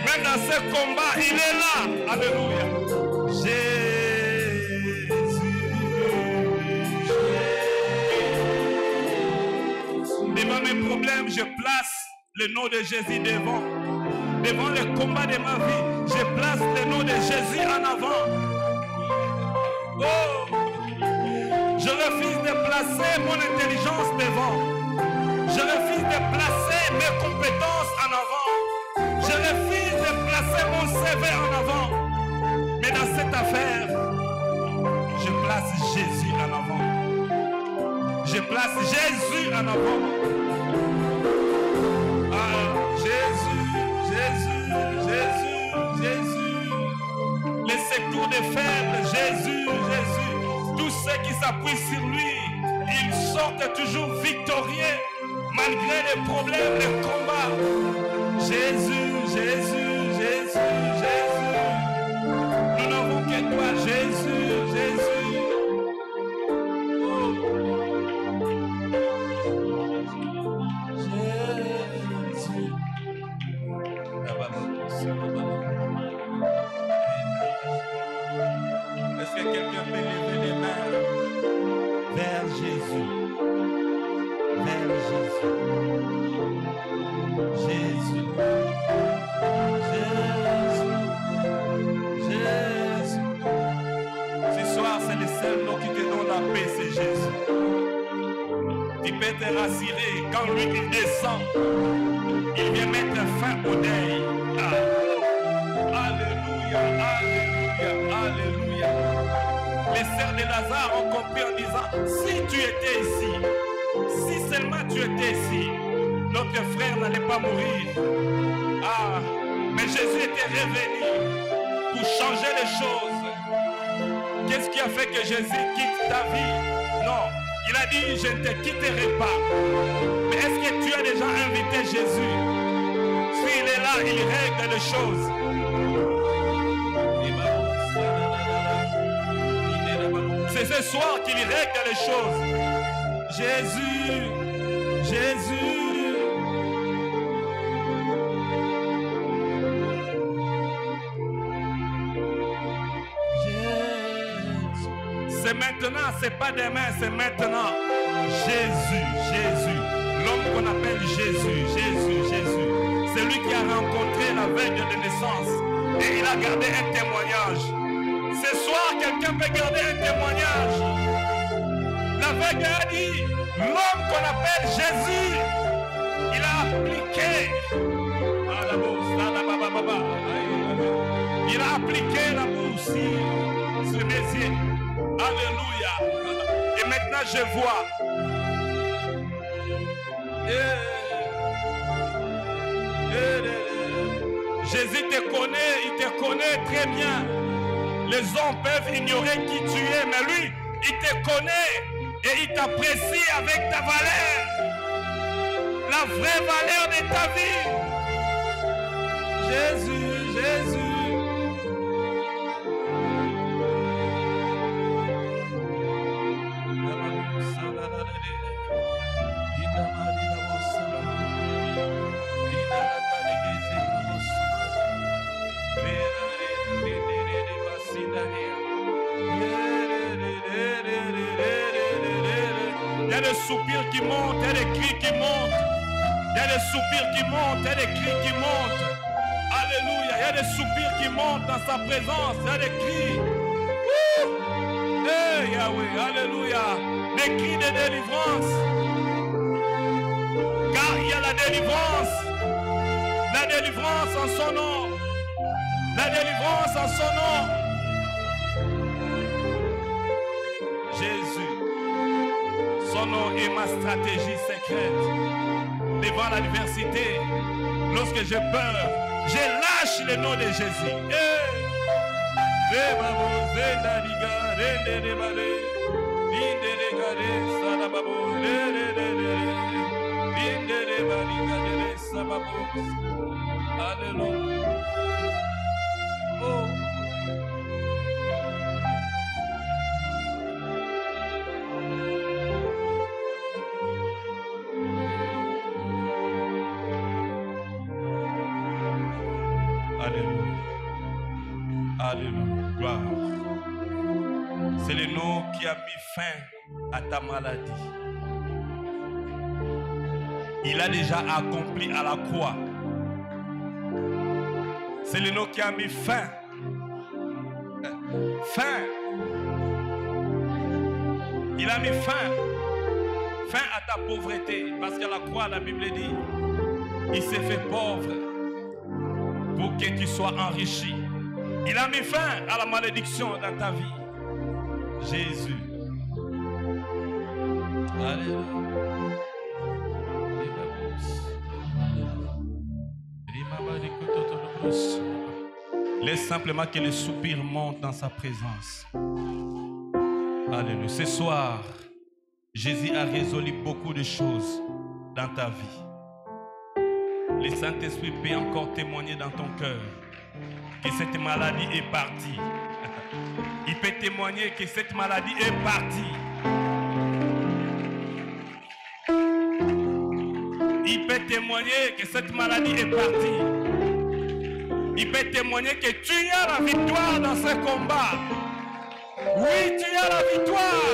Même dans ce combat, il est là. Alléluia. Jésus. Devant mes problèmes, je place le nom de Jésus devant. Devant le combat de ma vie, je place le nom de Jésus en avant. Oh! Je refuse de placer mon intelligence devant. Je refuse de placer mes compétences en avant. Je refuse de placer mon CV en avant. Mais dans cette affaire, je place Jésus en avant. Je place Jésus en avant. Ah, Jésus, Jésus, Jésus, Jésus. Les secours des faibles, Jésus, Jésus. Tous ceux qui s'appuient sur lui, ils sortent toujours victorieux malgré les problèmes, les combats. Jésus, Jésus, Jésus, Jésus. Nous n'avons que toi, Jésus, Jésus. Jésus. Est-ce que quelqu'un peut lever les mains vers Jésus? Vers Jésus. Jésus. Jésus. Jésus. Ce soir, c'est le seul nom qui te donne la paix, c'est Jésus. Tu peux te rassurer quand lui il descend. Il vient mettre fin au deuil. Ah. Alléluia, alléluia, alléluia. Les sœurs de Lazare ont compris en disant, si tu étais ici, si seulement tu étais ici, notre frère n'allait pas mourir. Ah, mais Jésus était revenu pour changer les choses. Qu'est-ce qui a fait que Jésus quitte ta vie? Non, il a dit, je ne te quitterai pas. Mais est-ce que tu as déjà invité Jésus? S'il est là, il règle les choses. C'est ce soir qu'il règle les choses. Jésus, Jésus. C'est maintenant, c'est pas demain, c'est maintenant. Jésus, Jésus. L'homme qu'on appelle Jésus, Jésus, Jésus. C'est lui qui a rencontré l'aveugle de naissance. Et il a gardé un témoignage. Ce soir, quelqu'un peut garder un témoignage. L'aveugle a dit, l'homme qu'on appelle Jésus, il a appliqué. Il a appliqué la bourse sur mes yeux. Alléluia. Et maintenant, je vois. Jésus te connaît, il te connaît très bien. Les hommes peuvent ignorer qui tu es, mais lui, il te connaît et il t'apprécie avec ta valeur. La vraie valeur de ta vie. Jésus, Jésus. Il y a des soupirs qui montent, il y a des cris qui montent. Il y a des soupirs qui montent, il y a des cris qui montent. Alléluia, il y a des soupirs qui montent dans sa présence, il y a des cris. Hey Yahweh, alléluia. Des cris de délivrance. Car il y a la délivrance. La délivrance en son nom. La délivrance en son nom. Jésus. Son nom est ma stratégie secrète. Devant l'adversité, lorsque j'ai peur, je lâche le nom de Jésus. Alléluia. Oh. Alléluia. Alléluia. Gloire. C'est le nom qui a mis fin à ta maladie. Il a déjà accompli à la croix. C'est le nom qui a mis fin. Il a mis fin à ta pauvreté. Parce qu'à la croix, la Bible dit, il s'est fait pauvre pour que tu sois enrichi. Il a mis fin à la malédiction dans ta vie. Jésus. Alléluia. Laisse simplement que le soupir monte dans sa présence. Alléluia. Ce soir, Jésus a résolu beaucoup de choses dans ta vie. Le Saint-Esprit peut encore témoigner dans ton cœur que cette maladie est partie. Il peut témoigner que cette maladie est partie. Il peut témoigner que cette maladie est partie. Il peut témoigner que tu as la victoire dans ce combat. Oui, tu as la victoire.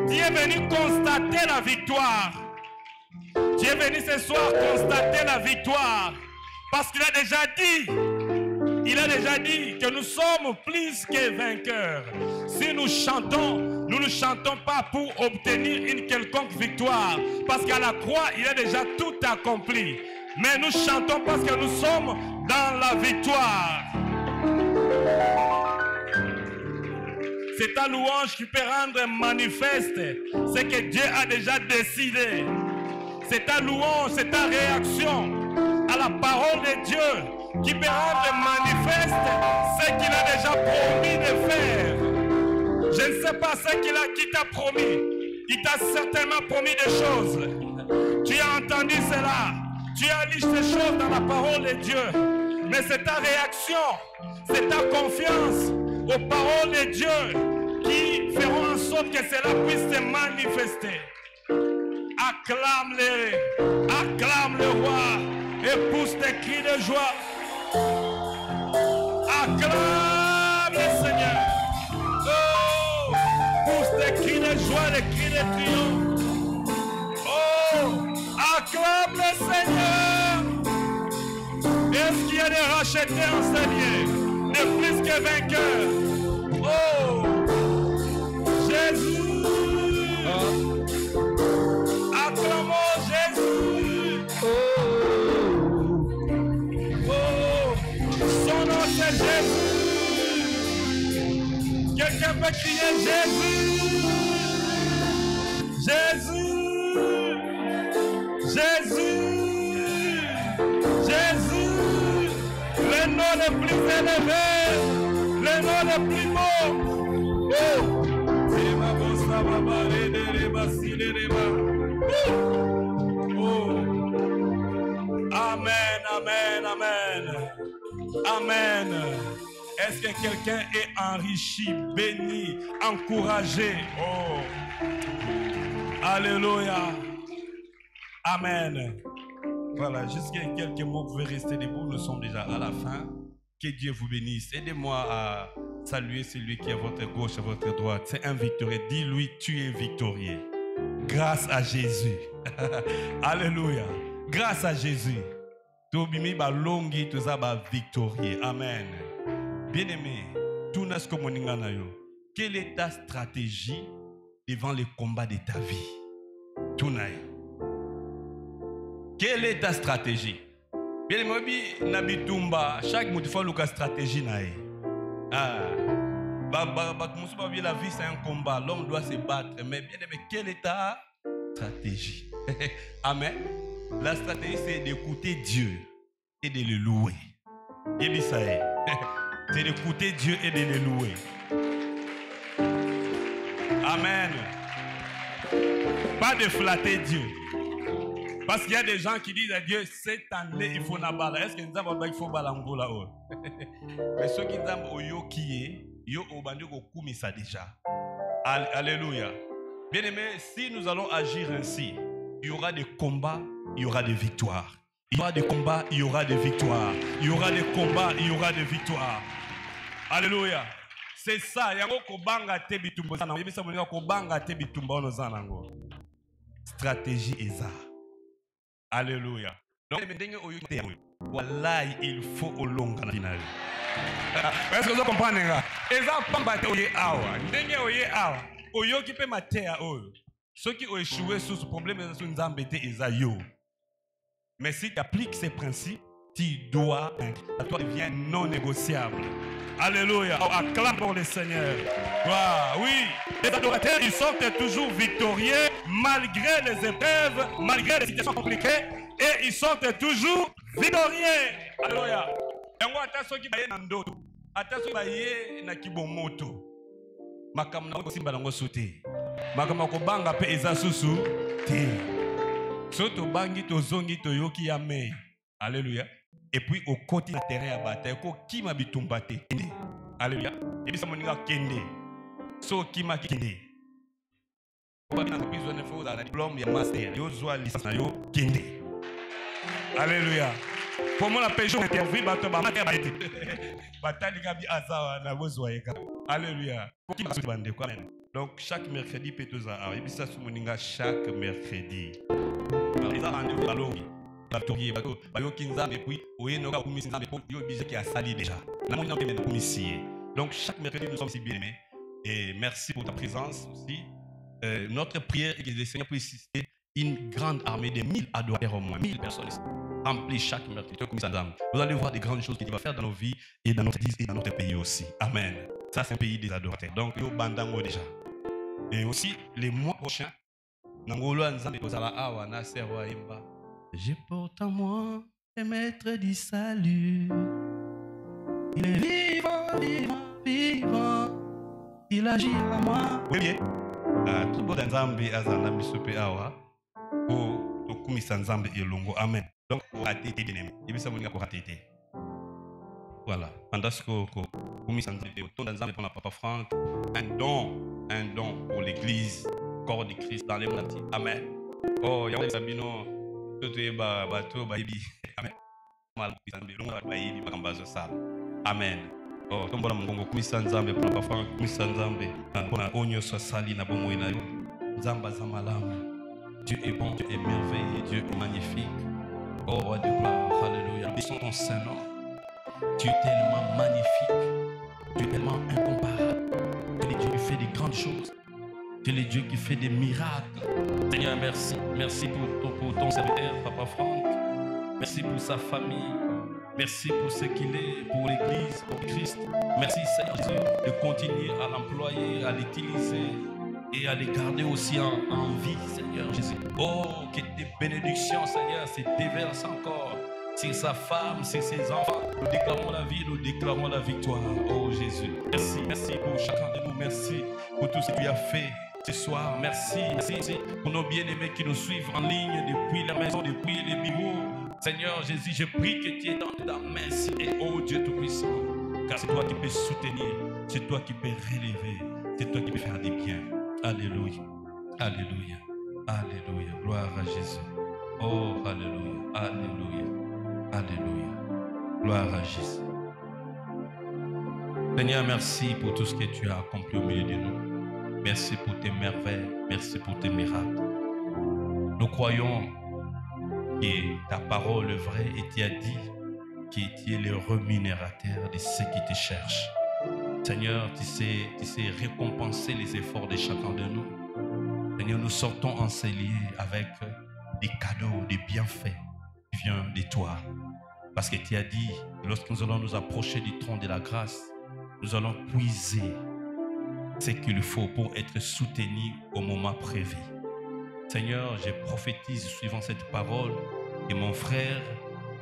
Tu es venu constater la victoire. Tu es venu ce soir constater la victoire. Parce qu'il a déjà dit que nous sommes plus que vainqueurs. Si nous chantons, nous ne chantons pas pour obtenir une quelconque victoire. Parce qu'à la croix, il a déjà tout accompli. Mais nous chantons parce que nous sommes dans la victoire. C'est ta louange qui peut rendre manifeste ce que Dieu a déjà décidé. C'est ta louange, c'est ta réaction à la parole de Dieu qui peut rendre manifeste ce qu'il a déjà promis de faire. Je ne sais pas ce qu'il t'a promis. Il t'a certainement promis des choses. Tu as entendu cela. Tu as lu ces choses dans la parole de Dieu. Mais c'est ta réaction, c'est ta confiance aux paroles de Dieu qui feront en sorte que cela puisse se manifester. Acclame le roi et pousse des cris de joie. Acclame le Seigneur. Oh, pousse des cris de joie, des cris de triomphe. Oh, acclame le Seigneur. Est-ce qu'il y a des rachetés enseignés, de plus que vainqueurs? Oh, Jésus. Acclamons Jésus. Oh, son nom c'est Jésus. Quelqu'un peut crier Jésus. Jésus. Jésus. Jésus. Le nom le plus élevé. Le nom le plus beau. Oh. Oh. Amen, amen, amen. Amen. Est-ce que quelqu'un est enrichi, béni, encouragé? Oh. Alléluia. Amen. Voilà, jusqu'à quelques mots, vous pouvez rester debout. Nous sommes déjà à la fin. Que Dieu vous bénisse. Aidez-moi à saluer celui qui est à votre gauche, à votre droite. C'est un victorieux. Dis-lui, tu es victorieux. Grâce à Jésus. Alléluia. Grâce à Jésus. Tobimi ba longi tuza ba victorieux. Amen. Bien-aimé, tout n'est ce que mon ingana yo. Quelle est ta stratégie devant les combats de ta vie? Tout n'est. Quelle est ta stratégie? Bien-aimé, nabitumba, chaque mot il faut une stratégie nae. La vie c'est un combat, l'homme doit se battre. Mais bien aimé, quelle est ta stratégie? Amen. La stratégie c'est d'écouter Dieu et de le louer. Et bien ça est. C'est d'écouter Dieu et de le louer. Amen. Pas de flatter Dieu. Parce qu'il y a des gens qui disent à Dieu, cette année il faut nabala. Est-ce que nous avons il faut balangola? Mais ceux qui disent oyo qui est, yo obandi ko kumisa déjà. Alléluia. Bien aimé, si nous allons agir ainsi, il y aura des combats, il y aura des victoires. Il y aura des combats, il y aura des victoires. Il y aura des combats, il y aura des victoires. Alléluia. C'est ça. Il y a un te bitumba. Stratégie est ça. Alléluia. Donc, wallahi, il faut au long à la finale. Est-ce que vous comprenez? Et ça, pas de oye awa. Ndenge oye awa. Oyo qui peut mater à eux. Ceux qui ont échoué sur ce problème, ils sont embêtés, ils ont yo. Mais si tu appliques ces principes, tu dois, toi devient non négociable. Alléluia. Oh, acclame pour le Seigneur. Wow, oui. Les adorateurs, ils sortent toujours victorieux malgré les épreuves, malgré les situations compliquées. Et ils sortent toujours victorieux. Alléluia. Et moi, attends ceux qui baillent dans d'autres. Attends ceux qui baillent dans Kibomoto. Makam na aussi balango sauté. Makam ko banga pe eza susu te. Soto bangi to zongi to yoki ya me. Alléluia. Et puis au côté du terrain à bataille ko kima bitumba te. Alléluia. Et puis ça moninga kende. So kima kende. Ko bina besoin de faire la diplôme ya master. Yo zwa licence na yo kende. Alléluia. Pour moi la péché interview bato ba mater ba été. Batali gabi azawa na bozwa yeka. Alléluia. Donc chaque mercredi petoza a et puis ça sous moninga chaque mercredi. Les a rendez-vous balogi. Batorier bato bayo kinza et puis oye noka kumisi nzambe pour yo obligé qui a sali déjà. Na moni na kumisi. Donc chaque mercredi nous sommes si bien aimés et merci pour ta présence aussi. Notre prière est que le Seigneur puisse susciter une grande armée de 1000 adorateurs au moins, 1000 personnes remplis chaque mercredi. Vous allez voir des grandes choses qu'il va faire dans nos vies et dans notre église et dans notre pays aussi. Amen. Ça, c'est un pays des adorateurs. Donc, il y a Bandango déjà. Et aussi, les mois prochains, j'ai pourtant moi le maître du salut. Il est vivant, vivant, vivant. Il agit à moi. Oui, bien. Tout le monde est Nzambi, Azana, Misope, Awa. Pour Kumisa Nzambi et Longo. Amen. Donc, pour rater, bien aimé. Et puis, ça m'a dit pour rater. Voilà. Pendant ce que pour la Papa Franck, un don pour l'église, corps de Christ dans les mondes. Amen. Oh, il y a des sabino, tout est bateau, baby. Amen. Amen. Oh, tombola mungu kumisa nzambe pour Papa Franck, kumisa nzambe pour la onyo soit sali na bomo ina yo. Nzamba zamalam. Dieu est bon, Dieu est merveilleux, Dieu est magnifique. Oh, roi de gloire, alléluia. Bénissons ton Saint-Nom. Tu es tellement magnifique, tu es tellement incomparable. Tu es le Dieu qui fait des grandes choses. Tu es le Dieu qui fait des miracles. Seigneur, merci. Merci pour ton serviteur, Papa Franck. Merci pour sa famille. Merci pour ce qu'il est, pour l'Église, pour Christ. Merci, Seigneur Dieu, de continuer à l'employer, à l'utiliser et à les garder aussi en vie, Seigneur Jésus. Oh, que tes bénédictions, Seigneur, se déversent encore sur sa femme, sur ses enfants. Nous déclarons la vie, nous déclarons la victoire. Oh Jésus, merci, merci pour chacun de nous. Merci pour tout ce que tu as fait ce soir. Merci, merci pour nos bien-aimés qui nous suivent en ligne depuis la maison, depuis les bureaux. Seigneur Jésus, je prie que tu es dans ta main. Et oh Dieu Tout-Puissant, car c'est toi qui peux soutenir, c'est toi qui peux relever, c'est toi qui peux faire des biens. Alléluia, alléluia, alléluia. Gloire à Jésus. Oh, alléluia, alléluia. Alléluia. Gloire à Jésus. Seigneur, merci pour tout ce que tu as accompli au milieu de nous. Merci pour tes merveilles. Merci pour tes miracles. Nous croyons que ta parole est vraie et tu as dit que tu es le rémunérateur de ceux qui te cherchent. Seigneur, tu sais récompenser les efforts de chacun de nous. Seigneur, nous sortons enseigner avec des cadeaux, des bienfaits qui viennent de toi. Parce que tu as dit, lorsque nous allons nous approcher du trône de la grâce, nous allons puiser ce qu'il faut pour être soutenus au moment prévu. Seigneur, je prophétise suivant cette parole que mon frère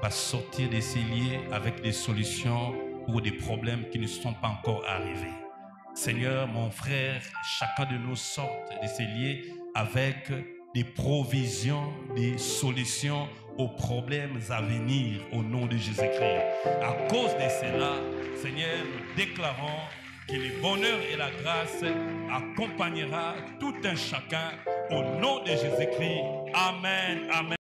va sortir de ces liens avec des solutions pour des problèmes qui ne sont pas encore arrivés. Seigneur, mon frère, chacun de nous sort de ces liens avec des provisions, des solutions aux problèmes à venir au nom de Jésus-Christ. À cause de cela, Seigneur, nous déclarons que le bonheur et la grâce accompagnera tout un chacun au nom de Jésus-Christ. Amen. Amen.